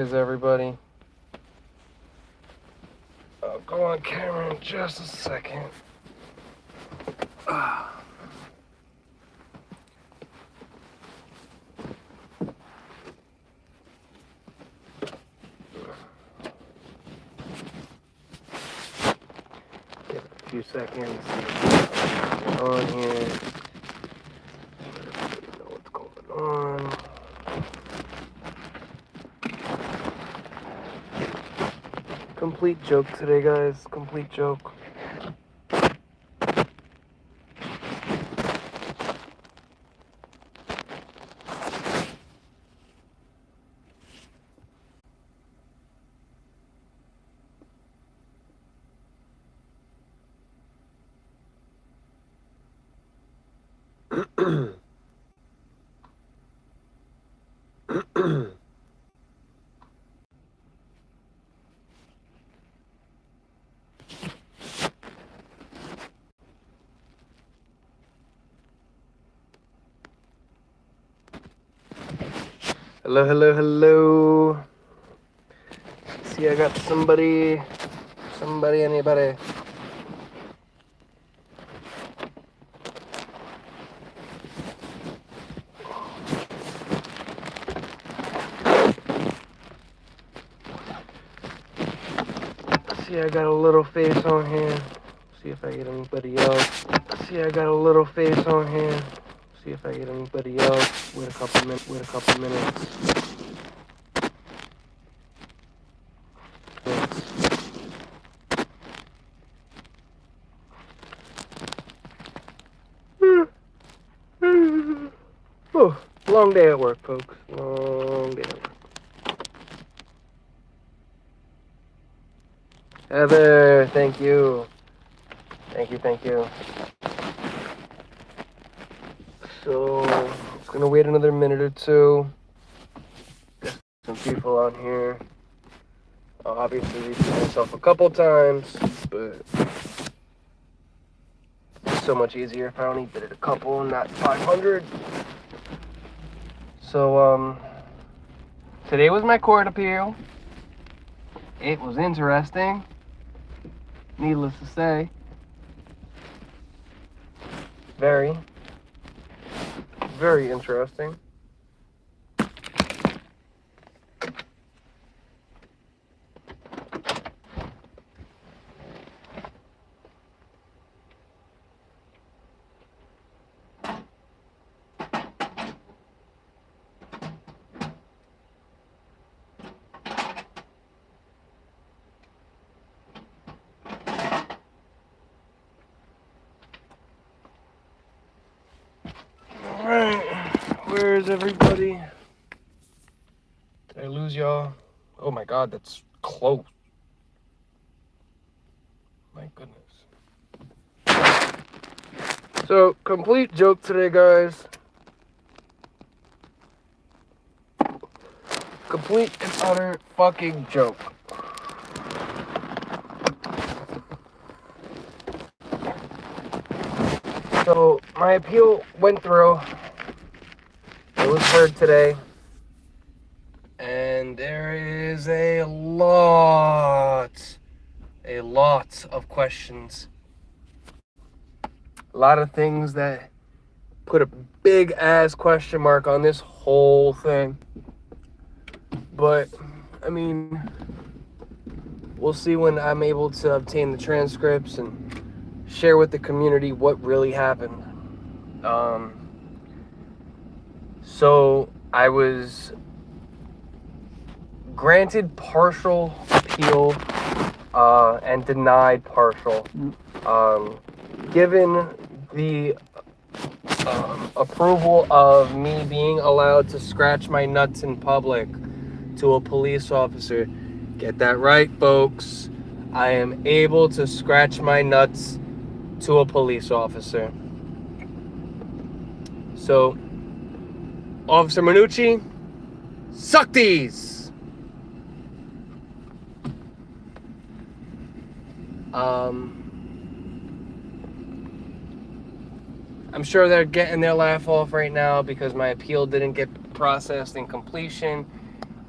Is everybody? I'll go on camera in just a second. Give it a few seconds. See what's going on here. Know what's going on. Complete joke today, guys. Complete joke. Hello, hello, hello. See, I got somebody, anybody. See, I got a little face on here. See if I get anybody else. See, I got a little face on here. See if I get anybody else. Wait a couple minutes. Oh, long day at work, folks. Long day at work. Heather, thank you. Thank you. So, it's gonna wait another minute or two. There's some people on here. I'll obviously repeat myself a couple times, but it's so much easier if I only did it a couple and not 500. So, today was my court appeal. It was interesting, needless to say. Very interesting. Where's everybody? Did I lose y'all? Oh my god, that's close. My goodness. So, complete joke today, guys. Complete and utter fucking joke. So, my appeal went through. It was heard today. And there is a lot of questions. A lot of things that put a big ass question mark on this whole thing. But, I mean, we'll see when I'm able to obtain the transcripts and share with the community what really happened. So I was granted partial appeal and denied partial. Given the approval of me being allowed to scratch my nuts in public to a police officer. Get that right, folks. I am able to scratch my nuts to a police officer. So, Officer Minucci, suck these! I'm sure they're getting their laugh off right now because my appeal didn't get processed in completion.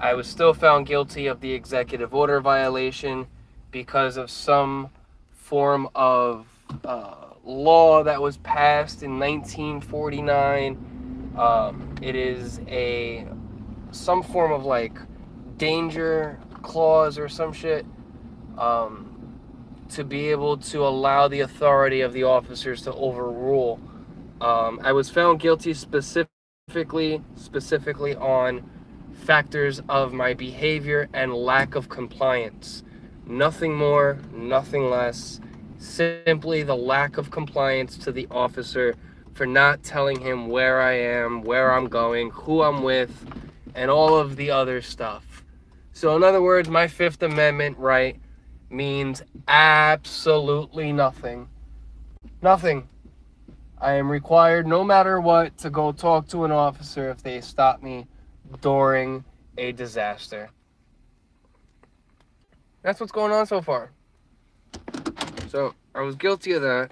I was still found guilty of the executive order violation because of some form of law that was passed in 1949. It is some form of like danger clause or some shit, to be able to allow the authority of the officers to overrule. I was found guilty specifically on factors of my behavior and lack of compliance. Nothing more, nothing less. Simply the lack of compliance to the officer for not telling him where I am, where I'm going, who I'm with, and all of the other stuff. So in other words, my Fifth Amendment right means absolutely nothing. Nothing. I am required, no matter what, to go talk to an officer if they stop me during a disaster. That's what's going on so far. So I was guilty of that.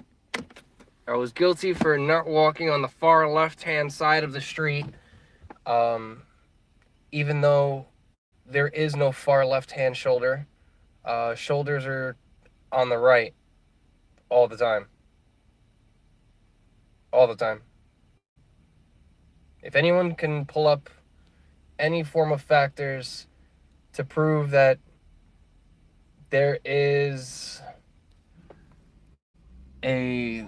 I was guilty for not walking on the far left-hand side of the street, even though there is no far left-hand shoulder. Shoulders are on the right all the time. All the time. If anyone can pull up any form of factors to prove that there is a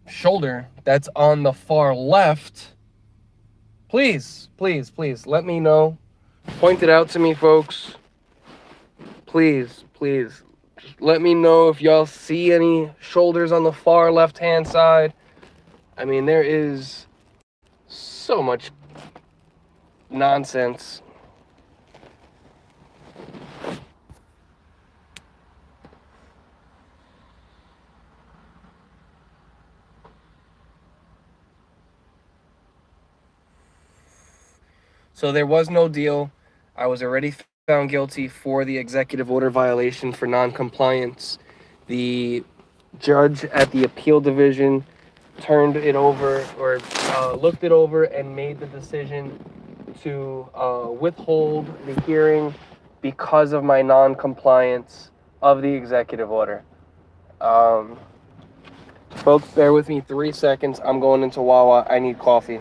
shoulder that's on the far left, please let me know. Point it out to me, folks. Please just let me know if y'all see any shoulders on the far left hand side. I mean, there is so much nonsense. So there was no deal. I was already found guilty for the executive order violation for non-compliance. The judge at the appeal division turned it over, or looked it over, and made the decision to withhold the hearing because of my non-compliance of the executive order. Folks, bear with me 3 seconds. I'm going into Wawa. I need coffee.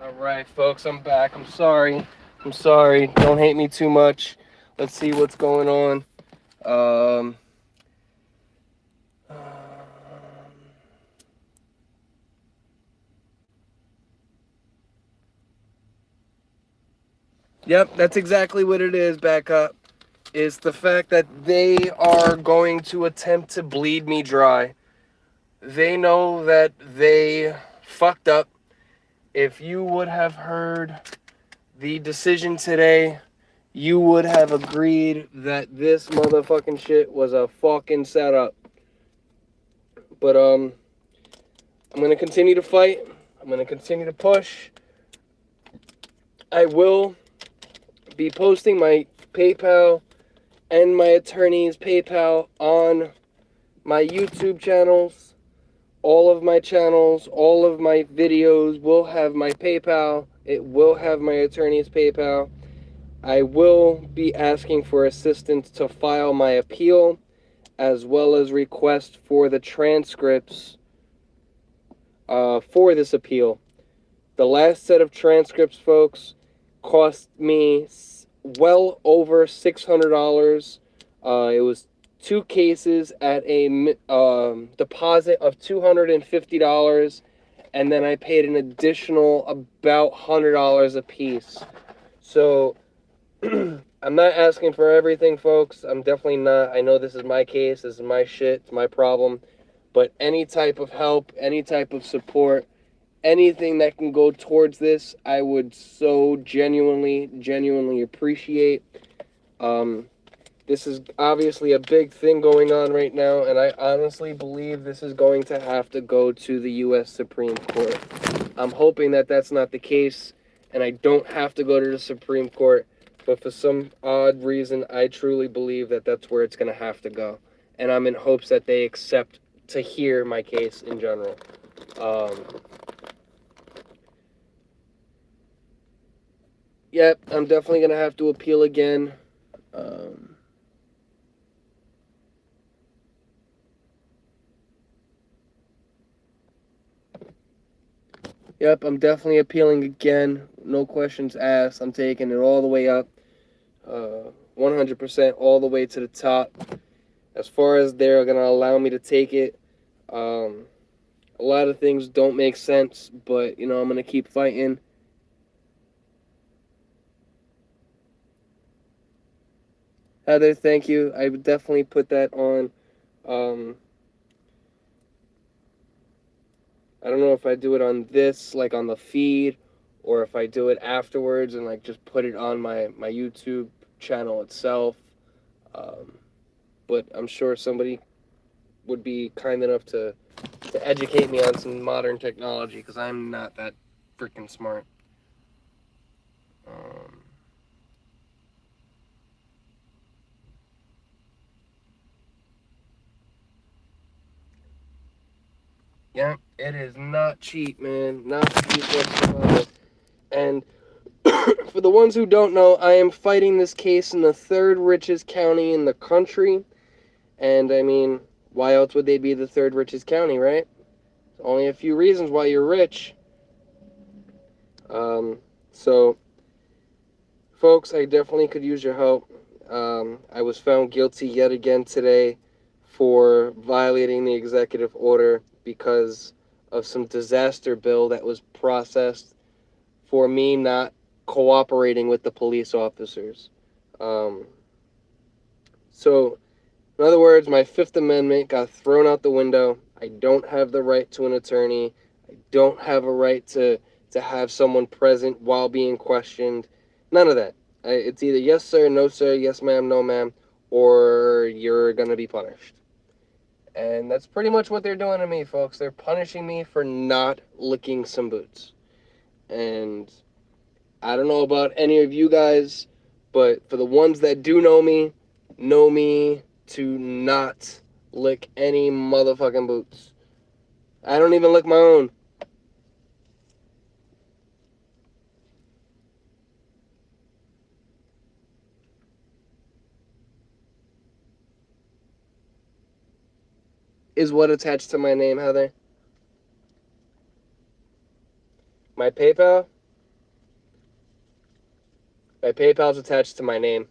All right, folks, I'm back. I'm sorry. Don't hate me too much. Let's see what's going on. Yep, that's exactly what it is, back up. Is the fact that they are going to attempt to bleed me dry. They know that they fucked up. If you would have heard the decision today, you would have agreed that this motherfucking shit was a fucking setup. But I'm gonna continue to fight. I'm gonna continue to push. I will be posting my PayPal and my attorney's PayPal on my YouTube channels. All of my channels, all of my videos will have my PayPal. It will have my attorney's PayPal. I will be asking for assistance to file my appeal, as well as request for the transcripts for this appeal. The last set of transcripts, folks, cost me well over $600. It was 2 cases at a deposit of $250, and then I paid an additional about $100 a piece. So I'm not asking for everything, folks. I'm definitely not. I know this is my case. This is my shit. It's my problem. But any type of help, any type of support, anything that can go towards this, I would so genuinely appreciate. This is obviously a big thing going on right now, and I honestly believe this is going to have to go to the U.S. Supreme Court. I'm hoping that that's not the case, and I don't have to go to the Supreme Court, but for some odd reason, I truly believe that that's where it's going to have to go, and I'm in hopes that they accept to hear my case in general. Yep, I'm definitely going to have to appeal again. Yep, I'm definitely appealing again. No questions asked. I'm taking it all the way up. 100% all the way to the top. As far as they're going to allow me to take it, a lot of things don't make sense, but, I'm going to keep fighting. Heather, thank you. I would definitely put that on. I don't know if I do it on this, like on the feed, or if I do it afterwards and like just put it on my YouTube channel itself. But I'm sure somebody would be kind enough to educate me on some modern technology, because I'm not that freaking smart. Yeah, it is not cheap, man. Not cheap whatsoever. And for the ones who don't know, I am fighting this case in the 3rd richest county in the country. And I mean, why else would they be the 3rd richest county, right? Only a few reasons why you're rich. So, folks, I definitely could use your help. I was found guilty yet again today for violating the executive order because of some disaster bill that was processed for me not cooperating with the police officers. So, in other words, my 5th Amendment got thrown out the window. I don't have the right to an attorney. I don't have a right to have someone present while being questioned. None of that. It's either yes, sir, no, sir, yes, ma'am, no, ma'am, or you're going to be punished. And that's pretty much what they're doing to me, folks. They're punishing me for not licking some boots. And I don't know about any of you guys, but for the ones that do know me to not lick any motherfucking boots. I don't even lick my own. Is what attached to my name, Heather? My PayPal? My PayPal's attached to my name.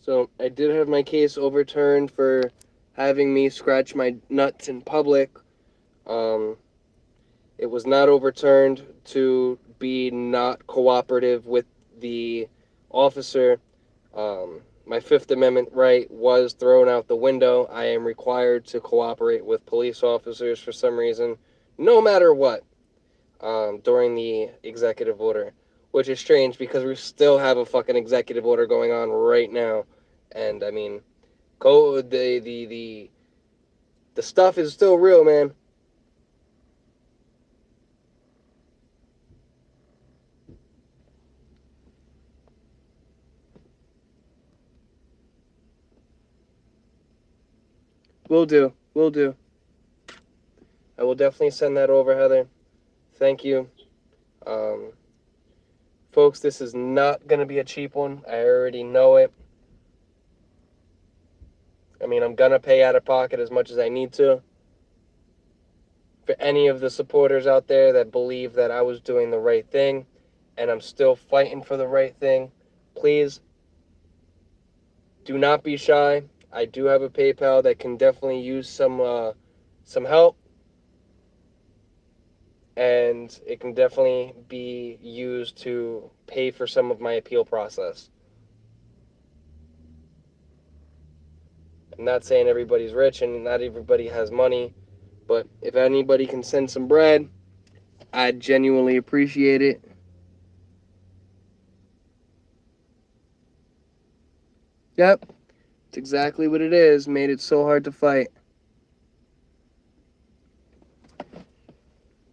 So I did have my case overturned for having me scratch my nuts in public. It was not overturned to be not cooperative with the officer. My Fifth Amendment right was thrown out the window. I am required to cooperate with police officers for some reason, no matter what, during the executive order, which is strange because we still have a fucking executive order going on right now. And I mean, the stuff is still real, man. Will do. Will do. I will definitely send that over, Heather. Thank you. Um, Folks, this is not going to be a cheap one. I already know it. I mean, I'm going to pay out of pocket as much as I need to. For any of the supporters out there that believe that I was doing the right thing and I'm still fighting for the right thing, please do not be shy. I do have a PayPal that can definitely use some help, and it can definitely be used to pay for some of my appeal process. I'm not saying everybody's rich and not everybody has money, but if anybody can send some bread, I'd genuinely appreciate it. Yep, it's exactly what it is. Made it so hard to fight.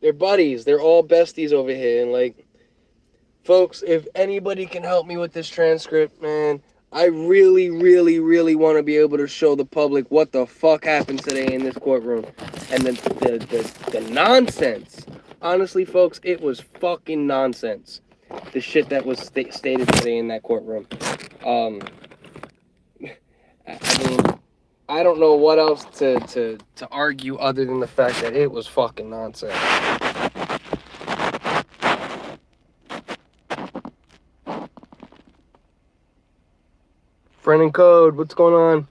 They're buddies. They're all besties over here. And, like, folks, if anybody can help me with this transcript, man, I really, really, really want to be able to show the public what the fuck happened today in this courtroom. And the nonsense. Honestly, folks, it was fucking nonsense. The shit that was stated today in that courtroom. I mean, I don't know what else to argue other than the fact that it was fucking nonsense. Friend and Code, what's going on?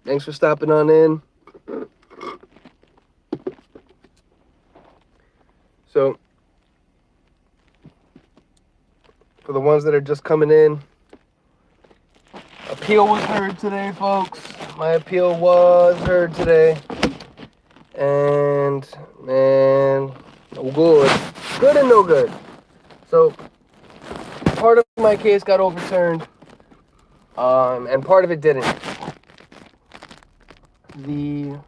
Thanks for stopping on in. So, for the ones that are just coming in, appeal was heard today, folks. My appeal was heard today. And, man, no good. Good and no good. So, part of my case got overturned, and part of it didn't. The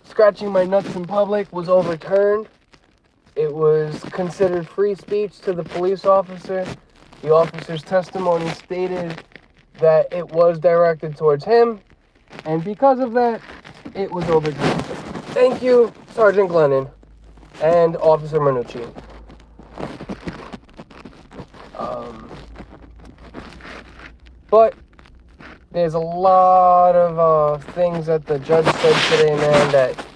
scratching my nuts in public was overturned. It was considered free speech to the police officer. The officer's testimony stated that it was directed towards him, and because of that, it was overturned. Thank you, Sergeant Glennon and Officer Manucci. But there's a lot of things that the judge said today, man, that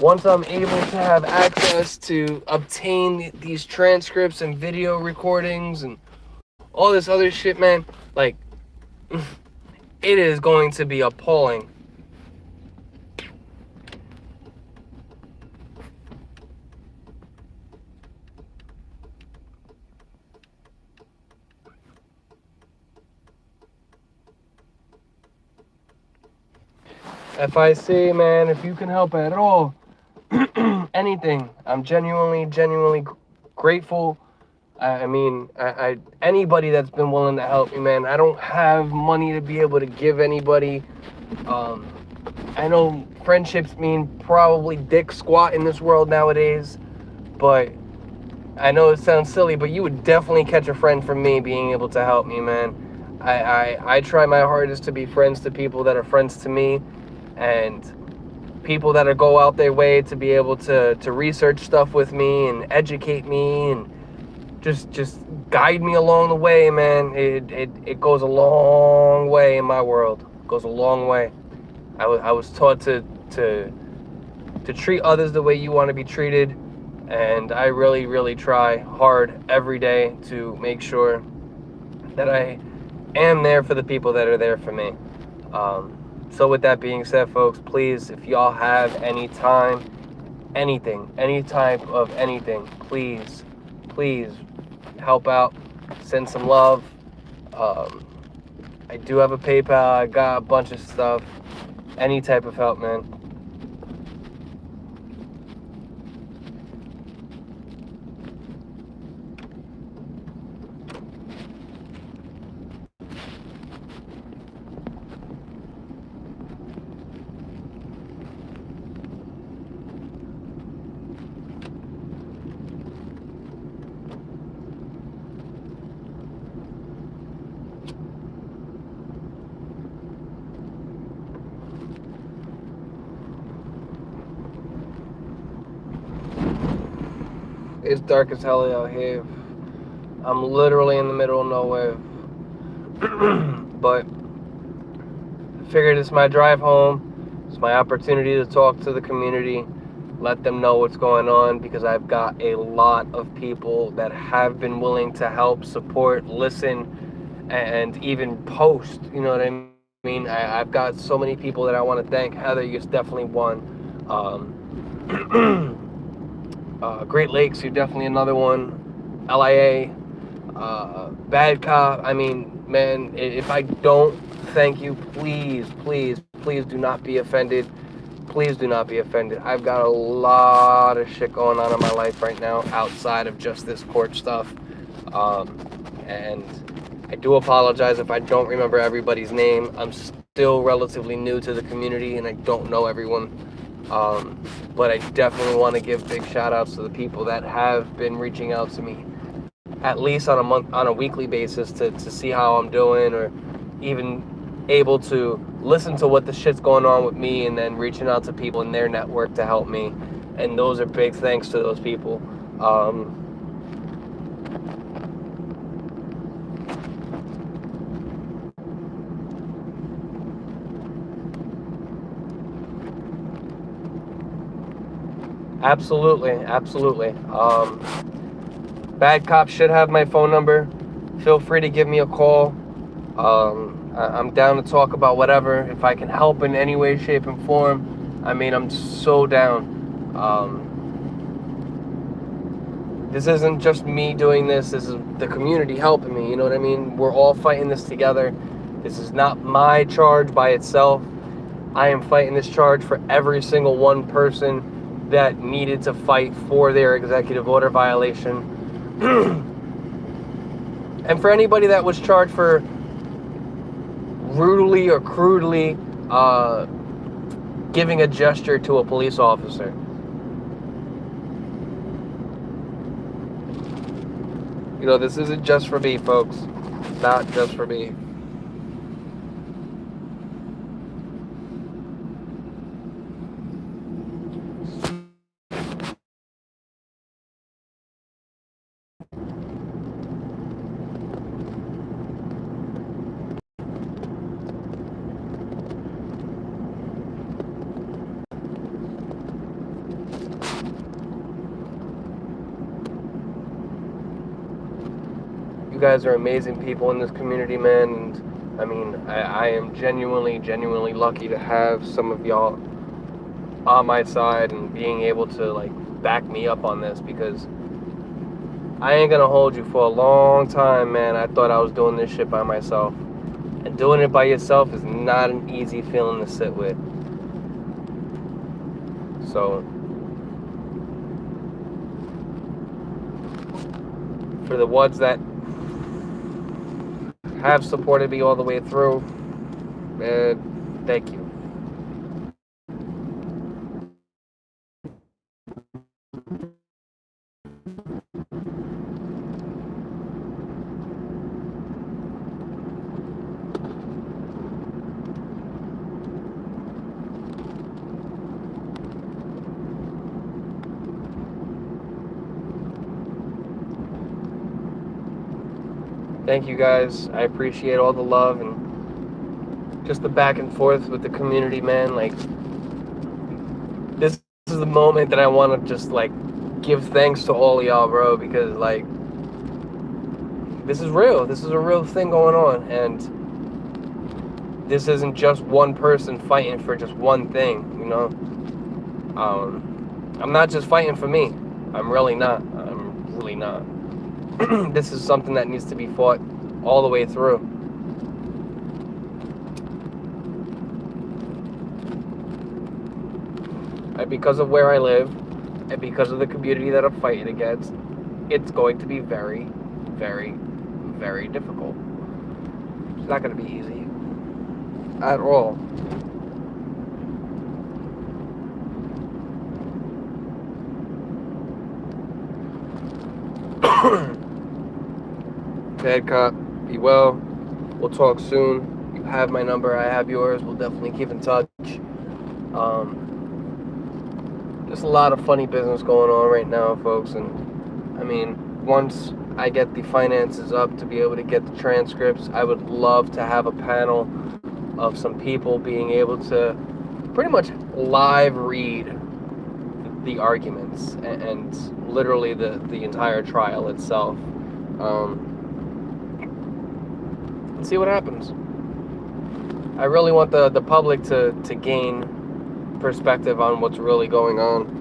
once I'm able to have access to obtain these transcripts and video recordings and all this other shit, man, like, it is going to be appalling. FIC, man, if you can help at all, anything, I'm genuinely grateful. I mean, anybody that's been willing to help me, man. I don't have money to be able to give anybody. I know friendships mean probably dick squat in this world nowadays, but I know it sounds silly, but you would definitely catch a friend from me being able to help me, man. I try my hardest to be friends to people that are friends to me, and people that go out their way to be able to research stuff with me and educate me and just guide me along the way, man. It goes a long way in my world. It goes a long way. I was taught to treat others the way you want to be treated, And I really, really try hard every day to make sure that I am there for the people that are there for me. So with that being said, folks, please, if y'all have any time, anything, any type of anything, please, please help out, send some love. I do have a PayPal, I got a bunch of stuff, any type of help, man. It's dark as hell out here. I'm literally in the middle of nowhere. But I figured it's my drive home. It's my opportunity to talk to the community, let them know what's going on, because I've got a lot of people that have been willing to help, support, listen, and even post. You know what I mean? I've got so many people that I want to thank. Heather, you're definitely one. Great Lakes, you're definitely another one. LIA, Bad Cop. I mean, man, if I don't thank you, please, please, please do not be offended. Please do not be offended. I've got a lot of shit going on in my life right now outside of just this court stuff. And I do apologize if I don't remember everybody's name. I'm still relatively new to the community and I don't know everyone. But I definitely want to give big shout outs to the people that have been reaching out to me at least on a weekly basis to see how I'm doing, or even able to listen to what the shit's going on with me, and then reaching out to people in their network to help me. And those are big thanks to those people. Absolutely, absolutely. Bad Cop should have my phone number. Feel free to give me a call. I'm down to talk about whatever. If I can help in any way, shape, and form, I mean, I'm so down. This isn't just me doing this. This is the community helping me. You know what I mean? We're all fighting this together. This is not my charge by itself. I am fighting this charge for every single one person that needed to fight for their executive order violation. And for anybody that was charged for rudely or crudely giving a gesture to a police officer. You know, this isn't just for me, folks. It's not just for me. You guys are amazing people in this community, man. And I mean, I am genuinely lucky to have some of y'all on my side and being able to like back me up on this, because I ain't gonna hold you. For a long time, man, I thought I was doing this shit by myself. And doing it by yourself is not an easy feeling to sit with. So, for the ones that have supported me all the way through, man, thank you. Thank you guys. I appreciate all the love and just the back and forth with the community, man. Like, this is the moment that I want to just like give thanks to all of y'all, bro, because like this is real. This is a real thing going on, and this isn't just one person fighting for just one thing, you know. I'm not just fighting for me. I'm really not. This is something that needs to be fought all the way through. And because of where I live, and because of the community that I'm fighting against, it's going to be very, very, very difficult. It's not going to be easy at all. Bad cop, be well. We'll talk soon. You have my number, I have yours. We'll definitely keep in touch. There's a lot of funny business going on right now, folks, and I mean, once I get the finances up to be able to get the transcripts, I would love to have a panel of some people being able to pretty much live read the arguments and literally the entire trial itself. And see what happens. I really want the public to gain perspective on what's really going on.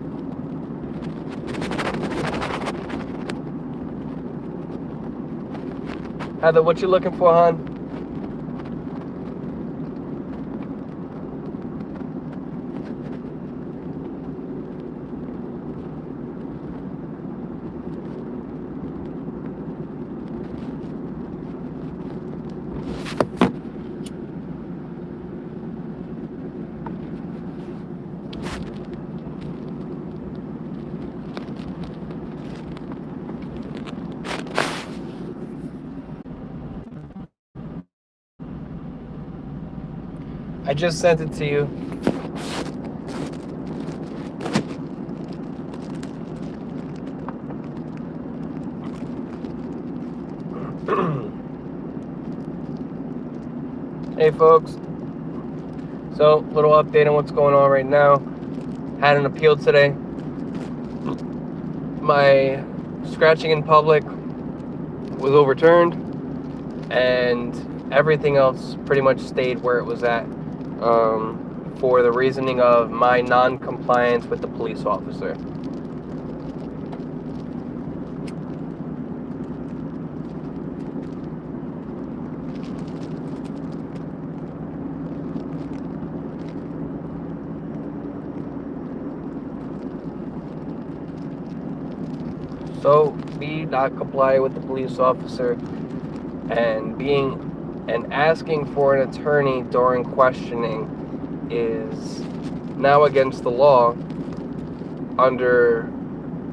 Heather, what you looking for, hon? I just sent it to you. Hey folks, so little update on what's going on right now. Had an appeal today. My scratching in public was overturned, and everything else pretty much stayed where it was at, for the reasoning of my non-compliance with the police officer. So, me not complying with the police officer and asking for an attorney during questioning is now against the law under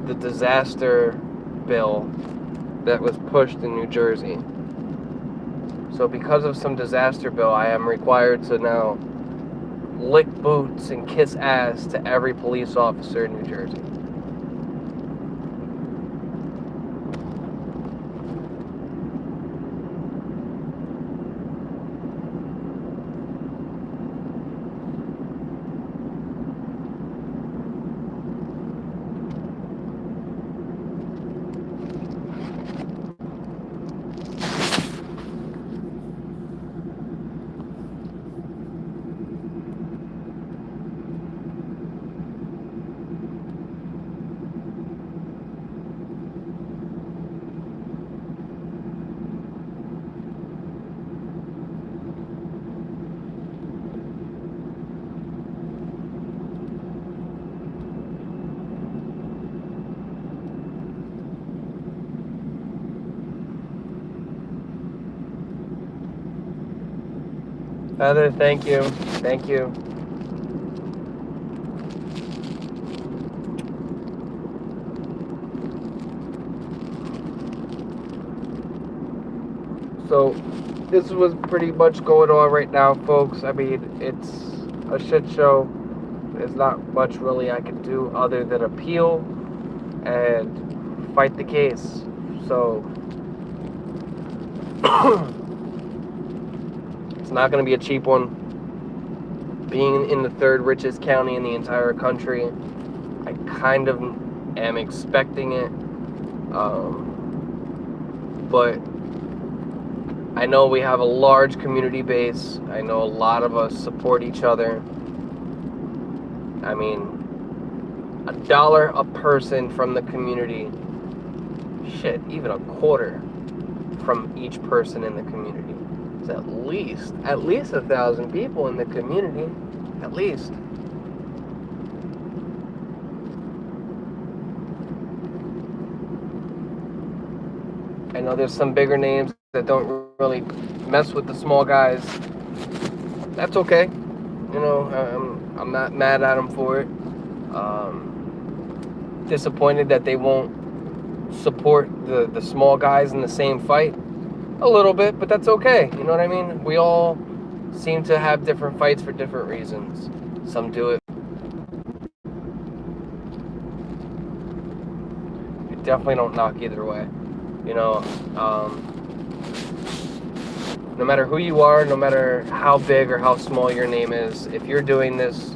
the disaster bill that was pushed in New Jersey. So because of some disaster bill, I am required to now lick boots and kiss ass to every police officer in New Jersey. Heather, thank you. Thank you. So, this was pretty much going on right now, folks. I mean, it's a shit show. There's not much really I can do other than appeal and fight the case. So, it's not going to be a cheap one. Being in the third richest county in the entire country, I kind of am expecting it. But I know we have a large community base. I know a lot of us support each other. I mean, $1 a person from the community, shit, even a quarter from each person in the community. It's at least 1,000 people in the community, at least. I know there's some bigger names that don't really mess with the small guys. That's okay. You know, I'm not mad at them for it. Disappointed that they won't support the small guys in the same fight a little bit, but that's okay. You know what I mean? We all seem to have different fights for different reasons. Some do it. I definitely don't knock either way. You know, no matter who you are, no matter how big or how small your name is, if you're doing this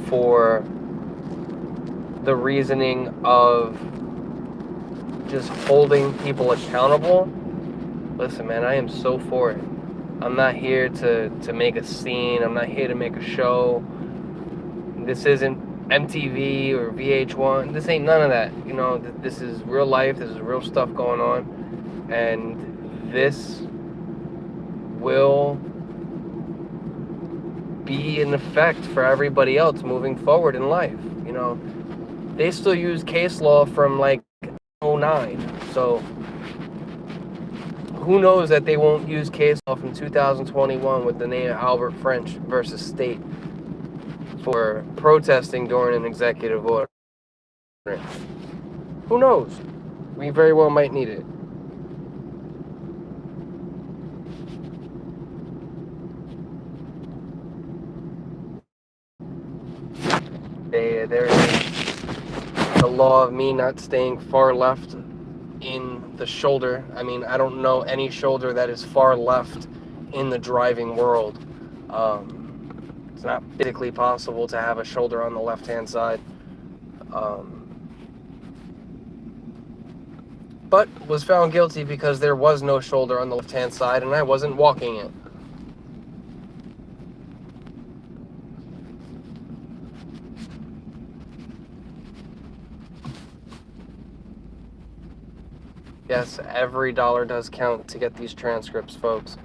for the reasoning of just holding people accountable, listen, man, I am so for it. I'm not here to make a scene. I'm not here to make a show. This isn't MTV or VH1. This ain't none of that. You know, this is real life. This is real stuff going on. And this will be an effect for everybody else moving forward in life. You know, they still use case law from like 2009. So who knows that they won't use case law from 2021 with the name Albert French versus State for protesting during an executive order. Who knows? We very well might need it. There is the law of me not staying far left in the shoulder. I mean, I don't know any shoulder that is far left in the driving world. It's not physically possible to have a shoulder on the left-hand side. But was found guilty because there was no shoulder on the left-hand side and I wasn't walking it. Yes, every dollar does count to get these transcripts, folks.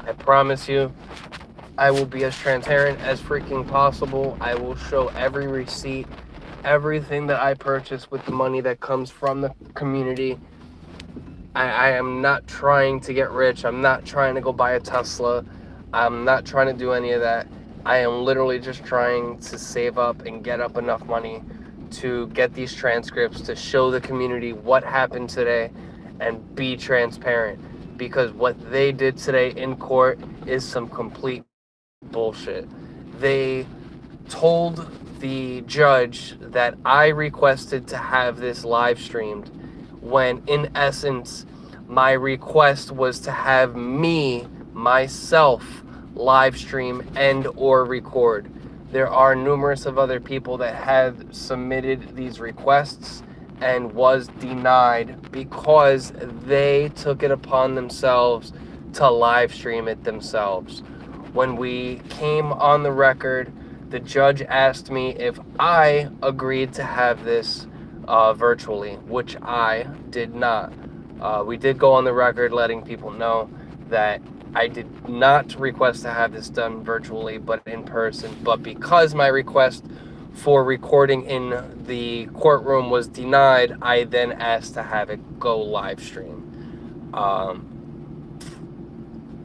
I promise you, I will be as transparent as freaking possible. I will show every receipt, everything that I purchase with the money that comes from the community. I am not trying to get rich. I'm not trying to go buy a Tesla. I'm not trying to do any of that. I am literally just trying to save up and get up enough money to get these transcripts, to show the community what happened today and be transparent, because what they did today in court is some complete bullshit. They told the judge that I requested to have this live streamed, when in essence my request was to have myself live stream and or record. There are numerous of other people that have submitted these requests and was denied because they took it upon themselves to live stream it themselves. When we came on the record, the judge asked me if I agreed to have this virtually, which I did not. We did go on the record letting people know that I did not request to have this done virtually, but in person. But because my request for recording in the courtroom was denied, I then asked to have it go live stream.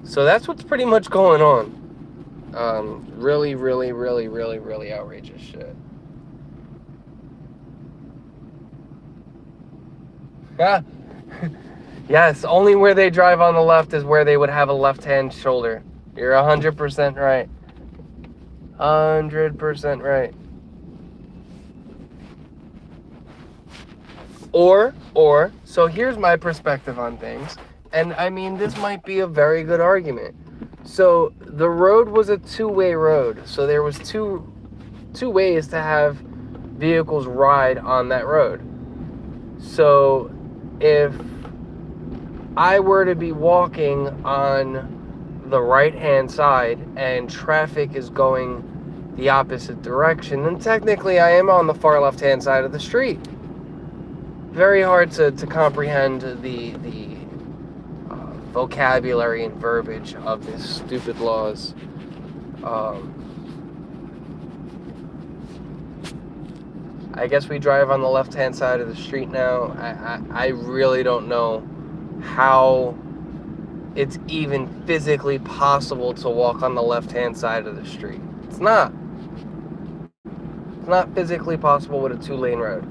So that's what's pretty much going on. Really, really, really, really, really outrageous shit. Yeah. Yes, only where they drive on the left is where they would have a left-hand shoulder. You're 100% right. 100% right. Or, so here's my perspective on things. And I mean, this might be a very good argument. So the road was a two-way road. So there was two ways to have vehicles ride on that road. So if I were to be walking on the right-hand side and traffic is going the opposite direction, then technically I am on the far left-hand side of the street. Very hard to comprehend the vocabulary and verbiage of these stupid laws. I guess we drive on the left-hand side of the street now. I really don't know how it's even physically possible to walk on the left-hand side of the street. It's not. It's not physically possible with a 2-lane road.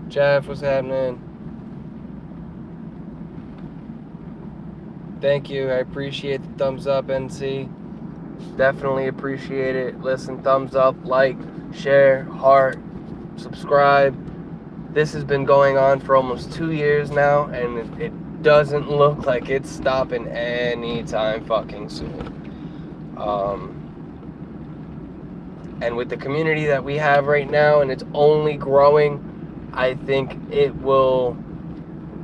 Jeff, what's happening? Thank you. I appreciate the thumbs up, NC. Definitely appreciate it. Listen, thumbs up, like, share, heart, subscribe. This has been going on for almost 2 years now, and it doesn't look like it's stopping anytime fucking soon. And with the community that we have right now, and it's only growing, I think it will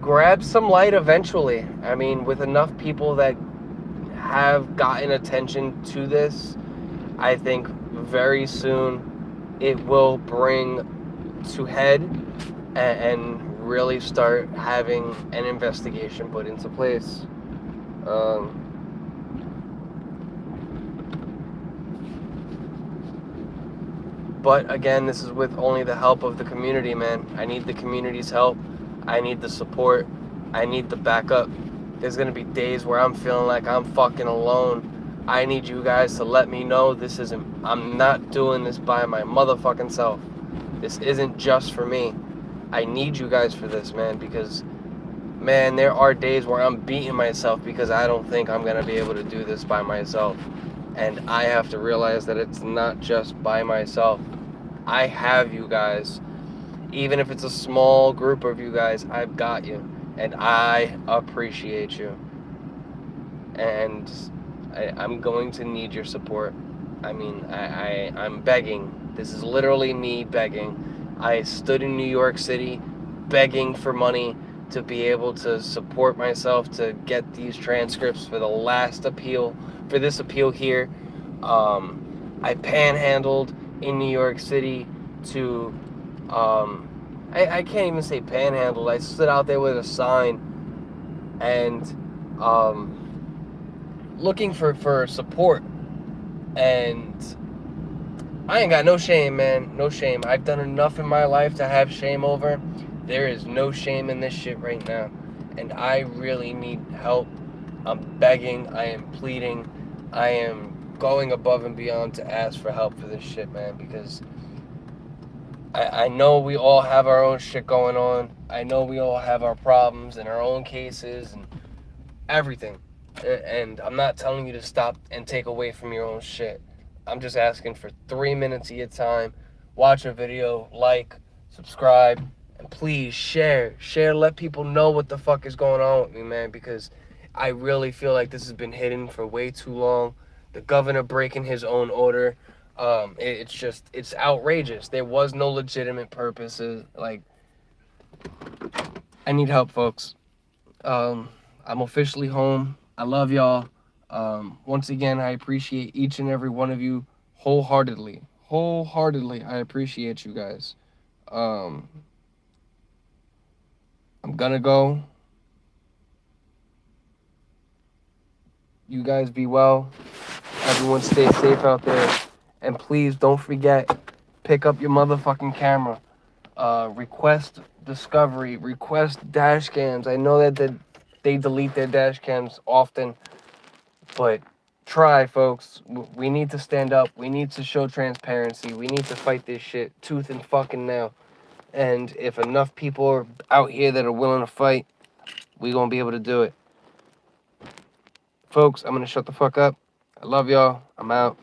grab some light eventually. I mean, with enough people that have gotten attention to this, I think very soon it will bring to head and really start having an investigation put into place. But again, this is with only the help of the community, man. I need the community's help. I need the support. I need the backup. There's gonna be days where I'm feeling like I'm fucking alone. I need you guys to let me know I'm not doing this by my motherfucking self. This isn't just for me. I need you guys for this, man, because, man, there are days where I'm beating myself because I don't think I'm gonna be able to do this by myself. And I have to realize that it's not just by myself. I have you guys. Even if it's a small group of you guys, I've got you. And I appreciate you. And I'm going to need your support. I mean, I'm begging. This is literally me begging. I stood in New York City begging for money to be able to support myself to get these transcripts for the last appeal, for this appeal here. I panhandled in New York City to, I can't even say panhandled. I stood out there with a sign and looking for support. And I ain't got no shame, man. No shame. I've done enough in my life to have shame over. There is no shame in this shit right now. And I really need help. I'm begging. I am pleading. I am going above and beyond to ask for help for this shit, man. Because I know we all have our own shit going on. I know we all have our problems and our own cases and everything. And I'm not telling you to stop and take away from your own shit. I'm just asking for 3 minutes of your time. Watch a video, like, subscribe, and please share. Let people know what the fuck is going on with me, man, because I really feel like this has been hidden for way too long. The governor breaking his own order. It's outrageous. There was no legitimate purposes. Like, I need help, folks. I'm officially home. I love y'all. Once again, I appreciate each and every one of you wholeheartedly. I appreciate you guys. I'm gonna go. You guys be well. Everyone stay safe out there. And please don't forget, pick up your motherfucking camera. Request Discovery, request dash cams. I know that they delete their dash cams often, but try, folks. We need to stand up. We need to show transparency. We need to fight this shit tooth and fucking nail. And if enough people are out here that are willing to fight, we gonna be able to do it. Folks, I'm gonna shut the fuck up. I love y'all. I'm out.